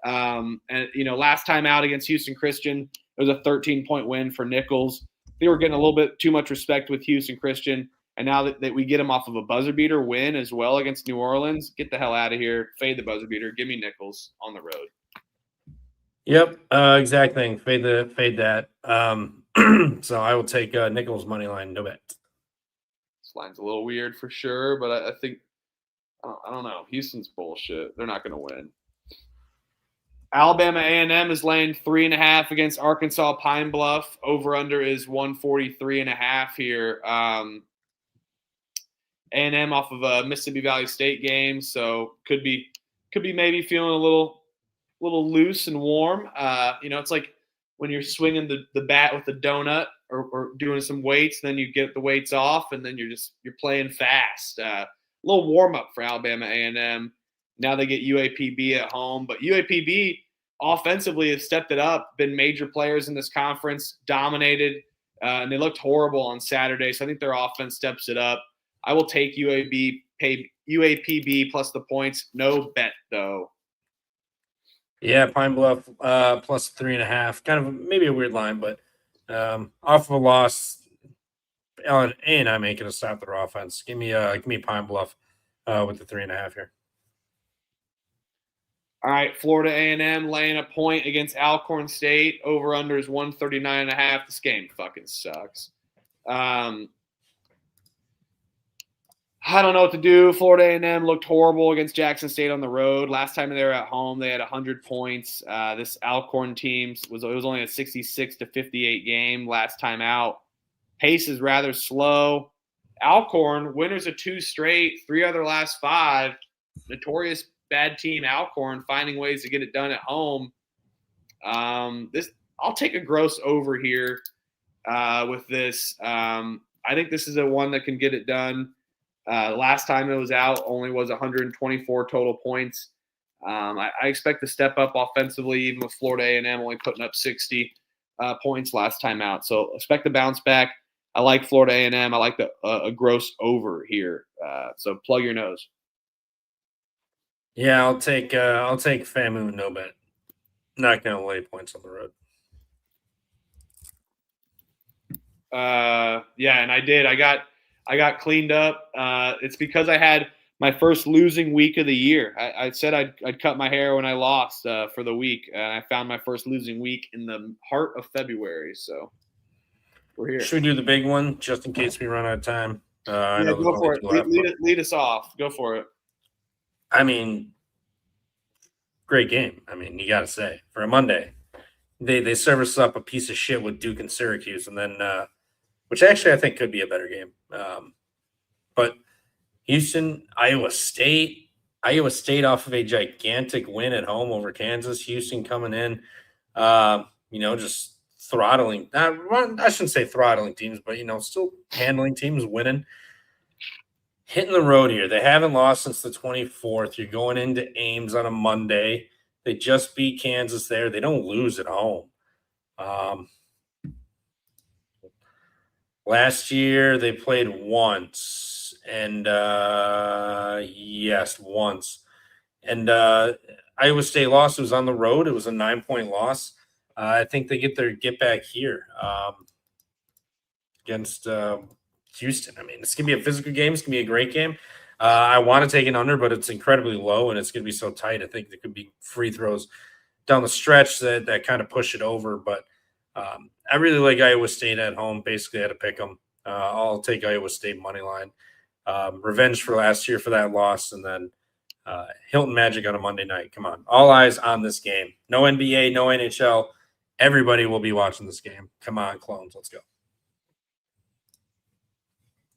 And, last time out against Houston Christian, it was a 13-point win for Nicholls. They were getting a little bit too much respect with Houston Christian. And now that we get them off of a buzzer beater win as well against New Orleans, get the hell out of here. Fade the buzzer beater. Give me Nicholls on the road. Yep, exact thing. Fade that. So I will take Nicholls money line, no bet. This line's a little weird for sure, but I think I don't know. Houston's bullshit. They're not going to win. Alabama A&M is laying 3.5 against Arkansas Pine Bluff. Over under is 143.5 here. A&M off of a Mississippi Valley State game, so could be maybe feeling a little loose and warm. It's like when you're swinging the bat with the donut or doing some weights, then you get the weights off, and then you're playing fast. A little warm up for Alabama A&M. Now they get UAPB at home, but UAPB offensively has stepped it up, been major players in this conference, dominated, and they looked horrible on Saturday. So I think their offense steps it up. I will take UAPB plus the points. No bet though. Yeah, Pine Bluff plus 3.5. Kind of maybe a weird line, but off of a loss, A&M ain't gonna stop their offense. Give me Pine Bluff with the 3.5 here. All right, Florida A&M laying a point against Alcorn State. Over under is 139.5. This game fucking sucks. I don't know what to do. Florida A&M looked horrible against Jackson State on the road. Last time they were at home, they had 100 points. This Alcorn team was only a 66-58 game last time out. Pace is rather slow. Alcorn, winners of 2 straight, 3 other last 5. Notorious bad team Alcorn, finding ways to get it done at home. I'll take a gross over here with this. I think this is a one that can get it done. Last time it was out only was 124 total points. I expect to step up offensively, even with Florida A&M only putting up 60 points last time out. So expect to bounce back. I like Florida A&M. I like a gross over here. So plug your nose. Yeah, I'll take FAMU no bet. Not going to lay points on the road. Yeah, and I did. I got cleaned up. It's because I had my first losing week of the year. I said I'd cut my hair when I lost for the week, and I found my first losing week in the heart of February. So we're here. Should we do the big one just in case we run out of time? Yeah, go for it. Lead us off. Go for it. I mean, great game. I mean, you got to say, for a Monday, they service up a piece of shit with Duke and Syracuse, and then which actually I think could be a better game. But Houston, Iowa State off of a gigantic win at home over Kansas. Houston coming in, just throttling. I shouldn't say throttling teams, but, still handling teams, winning. Hitting the road here. They haven't lost since the 24th. You're going into Ames on a Monday. They just beat Kansas there. They don't lose at home. Last year they played once, and once. And Iowa State lost. It was on the road. It was a 9-point loss. I think they get back here against Houston. I mean, it's going to be a physical game. It's going to be a great game. I want to take an under, but it's incredibly low, and it's going to be so tight. I think there could be free throws down the stretch that kind of push it over. But I really like Iowa State at home. Basically, I had to pick them. I'll take Iowa State money line. Revenge for last year for that loss, and then Hilton Magic on a Monday night. Come on. All eyes on this game. No NBA, no NHL. Everybody will be watching this game. Come on, clones. Let's go.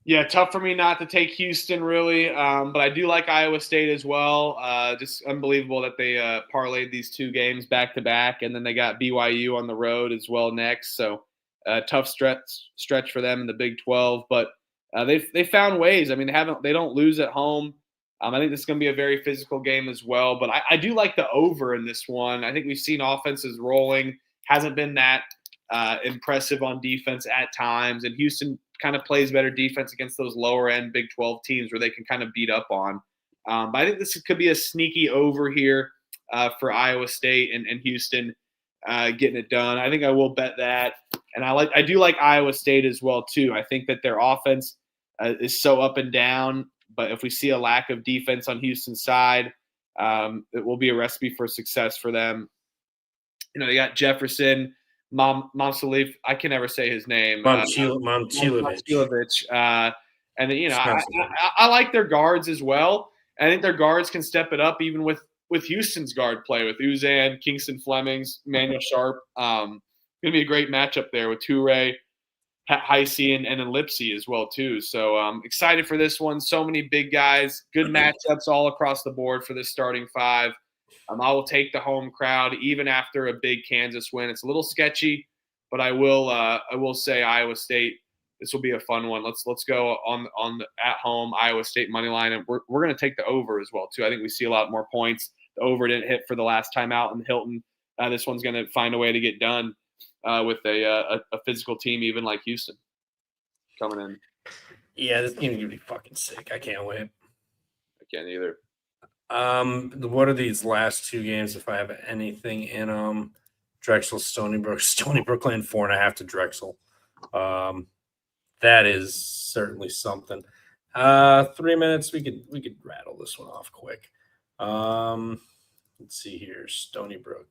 Yeah, tough for me not to take Houston, really. But I do like Iowa State as well. Just unbelievable that they parlayed these two games back to back, and then they got BYU on the road as well next. So tough stretch for them in the Big 12. But they found ways. I mean, they don't lose at home. I think this is going to be a very physical game as well. But I do like the over in this one. I think we've seen offenses rolling. Hasn't been that impressive on defense at times, and Houston kind of plays better defense against those lower end Big 12 teams where they can kind of beat up on. But I think this could be a sneaky over here for Iowa State and Houston getting it done. I think I will bet that. And I do like Iowa State as well too. I think that their offense is so up and down, but if we see a lack of defense on Houston's side, it will be a recipe for success for them. You know, they got Jefferson, Momsalif, I can never say his name. Momcilovic. And then, I like their guards as well. I think their guards can step it up even with Houston's guard play with Uzan, Kingston Flemings, Manuel Sharp. Going to be a great matchup there with Toure, Heisey, and then Lipsy as well too. So excited for this one. So many big guys, good matchups all across the board for this starting five. I will take the home crowd even after a big Kansas win. It's a little sketchy, but I will say Iowa State. This will be a fun one. Let's go on the at home Iowa State money line, and we're going to take the over as well too. I think we see a lot more points. The over didn't hit for the last time out in Hilton. This one's going to find a way to get done with a physical team, even like Houston coming in. Yeah, this game's gonna be fucking sick. I can't wait. I can't either. What are these last two games? If I have anything in them, Drexel, Stony Brook, laying 4.5 to Drexel. That is certainly something. 3 minutes. We could rattle this one off quick. Let's see here. Stony Brook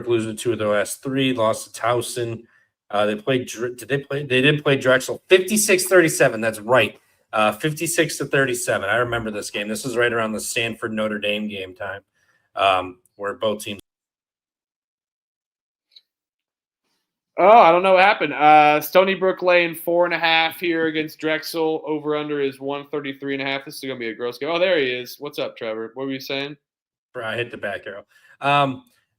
losing 2 of their last 3. Lost to Towson. They played. They did play Drexel 56-37. That's right. 56-37. I remember this game. This was right around the Stanford Notre Dame game time, where both teams. Oh, I don't know what happened. Stony Brook laying 4.5 here against Drexel. Over under is 133.5. This is gonna be a gross game. Oh, there he is. What's up, Trevor? What were you saying? I hit the back arrow.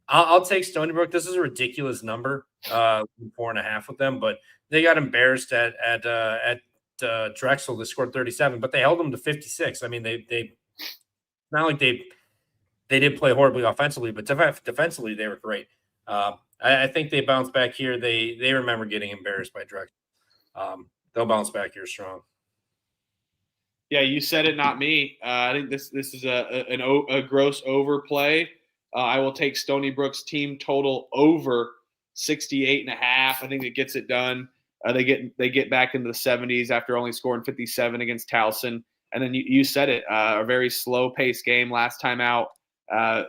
I'll take Stony Brook. This is a ridiculous number, 4.5 with them, but they got embarrassed at Drexel. They scored 37, but they held them to 56. I mean, they not like they did play horribly offensively, but defensively they were great. I think they bounce back here. They remember getting embarrassed by Drexel. They'll bounce back here strong. Yeah, you said it, not me. I think this is a gross overplay. I will take Stony Brook's team total over 68.5. I think it gets it done. They get back into the 70s after only scoring 57 against Towson. And then you said it, a very slow paced game last time out.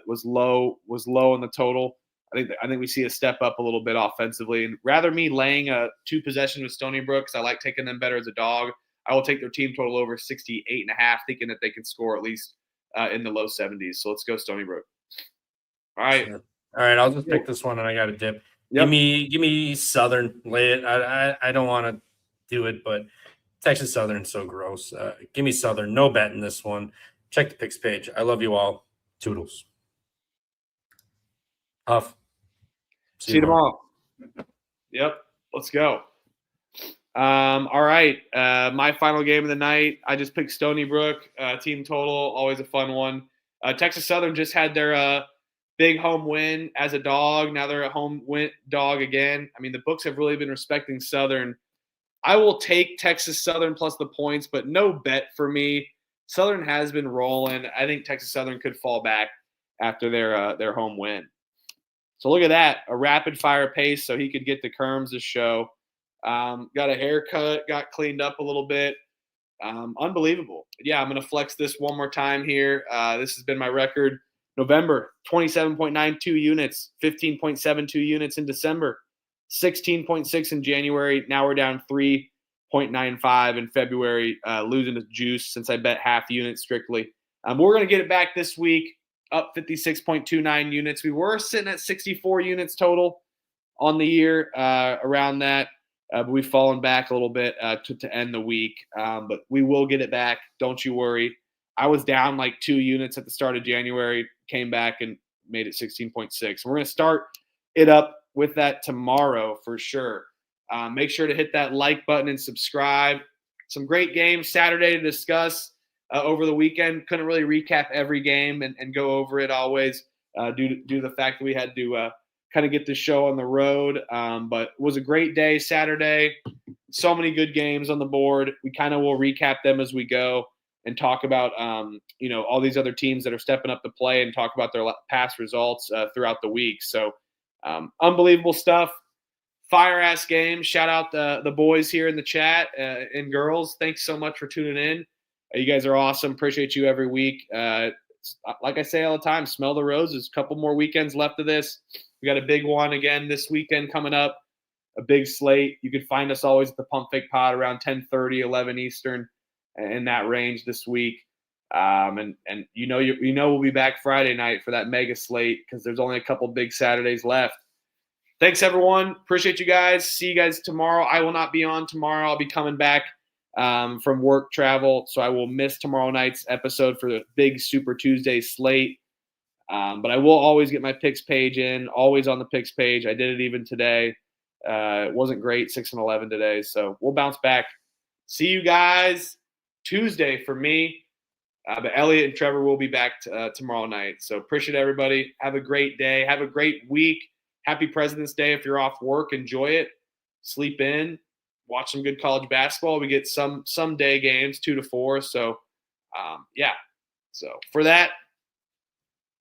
Was low in the total. I think we see a step up a little bit offensively. And rather me laying 2 possessions with Stony Brook, because I like taking them better as a dog, I will take their team total over 68.5, thinking that they can score at least in the low 70s. So let's go Stony Brook. All right. Sure. All right, I'll just pick this one, and I got a dip. Yep. Give me Southern. Lay it. I don't want to do it, but Texas Southern's so gross. Give me Southern. No bet in this one. Check the picks page. I love you all. Toodles. Huff. See you tomorrow. Yep. Let's go. All right. My final game of the night. I just picked Stony Brook. Team total. Always a fun one. Texas Southern just had their big home win as a dog. Now they're a home win dog again. I mean, the books have really been respecting Southern. I will take Texas Southern plus the points, but no bet for me. Southern has been rolling. I think Texas Southern could fall back after their home win. So look at that, a rapid fire pace so he could get to Kerms' show. Got a haircut, got cleaned up a little bit. Unbelievable. Yeah, I'm going to flex this one more time here. This has been my record. November, 27.92 units, 15.72 units in December, 16.6 in January. Now we're down 3.95 in February, losing the juice since I bet half units strictly. We're going to get it back this week, up 56.29 units. We were sitting at 64 units total on the year, around that. But we've fallen back a little bit to end the week. But we will get it back. Don't you worry. I was down like 2 units at the start of January, came back and made it 16.6. We're going to start it up with that tomorrow for sure. Make sure to hit that like button and subscribe. Some great games Saturday to discuss over the weekend. Couldn't really recap every game and go over it always due to the fact that we had to kind of get the show on the road. But it was a great day Saturday. So many good games on the board. We kind of will recap them as we go and talk about, all these other teams that are stepping up to play and talk about their past results throughout the week. So unbelievable stuff. Fire-ass game. Shout out the boys here in the chat and girls. Thanks so much for tuning in. You guys are awesome. Appreciate you every week. Like I say all the time, smell the roses. A couple more weekends left of this. We got a big one again this weekend coming up, a big slate. You can find us always at the Pump Fake Pod around 10:30, 11 Eastern, in that range this week. And we'll be back Friday night for that mega slate because there's only a couple big Saturdays left. Thanks, everyone. Appreciate you guys. See you guys tomorrow. I will not be on tomorrow. I'll be coming back from work travel, so I will miss tomorrow night's episode for the big Super Tuesday slate. But I will always get my picks page in, always on the picks page. I did it even today. It wasn't great, 6-11 today, so we'll bounce back. See you guys Tuesday for me. But Elliot and Trevor will be back tomorrow night. So appreciate everybody. Have a great day. Have a great week. Happy President's Day. If you're off work, enjoy it. Sleep in. Watch some good college basketball. We get some day games, 2 to 4. So, So for that,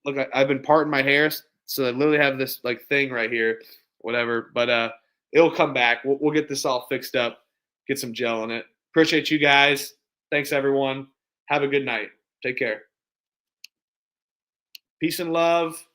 look, I've been parting my hair, so I literally have this thing right here, whatever. But it'll come back. We'll get this all fixed up. Get some gel in it. Appreciate you guys. Thanks, everyone. Have a good night. Take care. Peace and love.